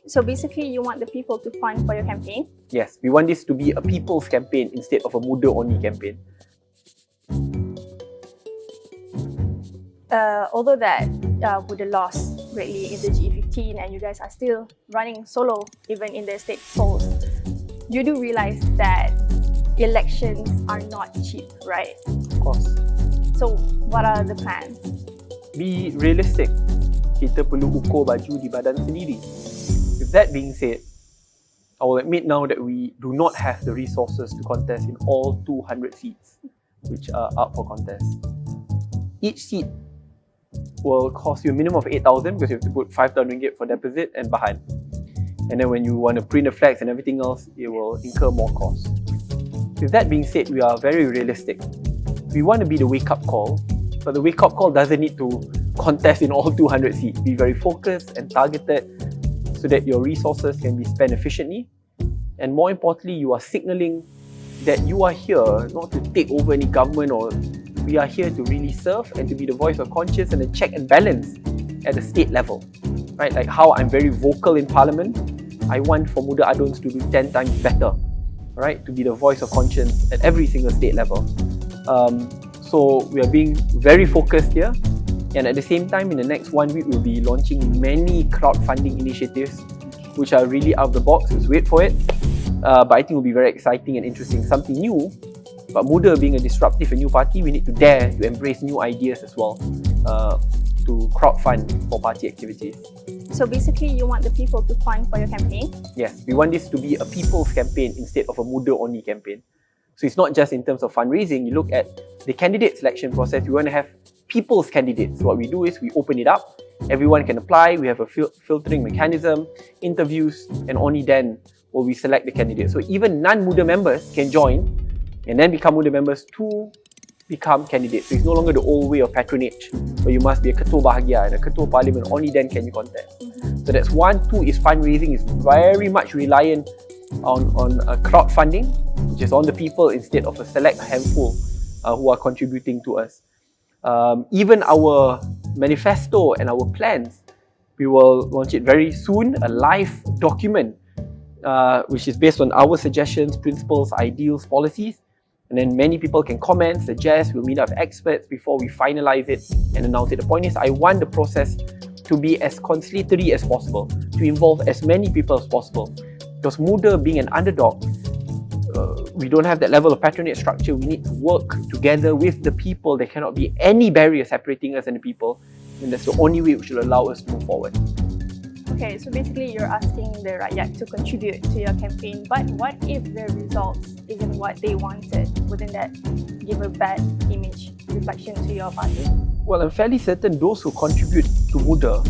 So basically, you want the people to fund for your campaign? Yes, we want this to be a people's campaign instead of a Muda-only campaign. Although that Muda lost greatly in the G15 and you guys are still running solo even in the state polls, you do realize that elections are not cheap, right? Of course. So what are the plans? Be realistic. Kita perlu ukur baju di badan sendiri. With that being said, I will admit now that we do not have the resources to contest in all 200 seats which are up for contest. Each seat will cost you a minimum of 8,000 because you have to put 5,000 ringgit for deposit and bahan. And then when you want to print the flags and everything else, it will incur more cost. With that being said, we are very realistic. We want to be the wake-up call, but the wake-up call doesn't need to contest in all 200 seats. Be very focused and targeted so that your resources can be spent efficiently. And more importantly, you are signaling that you are here not to take over any government, or we are here to really serve and to be the voice of conscience and a check and balance at the state level. Right? Like how I'm very vocal in Parliament, I want for Muda Aduns to do 10 times better. Right? To be the voice of conscience at every single state level. So we are being very focused here, and at the same time in the next 1 week we'll be launching many crowdfunding initiatives which are really out of the box. Just wait for it, but I think it will be very exciting and interesting, something new. But Muda being a disruptive and new party, we need to dare to embrace new ideas as well to crowdfund for party activities. So basically, you want the people to fund for your campaign? Yes, we want this to be a people's campaign instead of a Muda-only campaign. So it's not just in terms of fundraising. You look at the candidate selection process, we want to have people's candidates. What we do is we open it up, everyone can apply, we have a filtering mechanism, interviews, and only then will we select the candidate. So even non-Muda members can join and then become Muda members to become candidates. So it's no longer the old way of patronage where you must be a ketua bahagia and a ketua parliament, only then can you contest. So that's one. Two is fundraising is very much reliant on crowdfunding, which is on the people instead of a select handful who are contributing to us. Even our manifesto and our plans, we will launch it very soon, a live document which is based on our suggestions, principles, ideals, policies. And then many people can comment, suggest, we'll meet up with experts before we finalize it and announce it. The point is, I want the process to be as conciliatory as possible, to involve as many people as possible. Because Muda being an underdog, we don't have that level of patronage structure. We need to work together with the people. There cannot be any barrier separating us and the people. And that's the only way which will allow us to move forward. Okay, so basically you're asking the rakyat to contribute to your campaign, but what if the results isn't what they wanted? Wouldn't that give a bad image reflection to your party? Well, I'm fairly certain those who contribute to Muda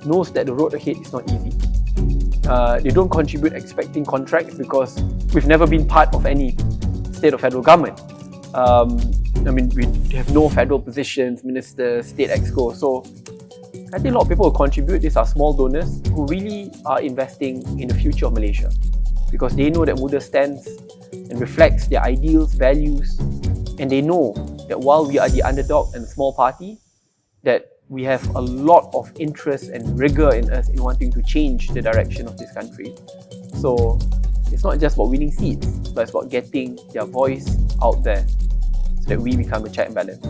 knows that the road ahead is not easy. They don't contribute expecting contracts because we've never been part of any state or federal government. I mean, we have no federal positions, ministers, state exco. So I think a lot of people who contribute, these are small donors who really are investing in the future of Malaysia because they know that Muda stands and reflects their ideals, values, and they know that while we are the underdog and a small party, that we have a lot of interest and rigor in us in wanting to change the direction of this country. So it's not just about winning seats, but it's about getting their voice out there so that we become a check and balance.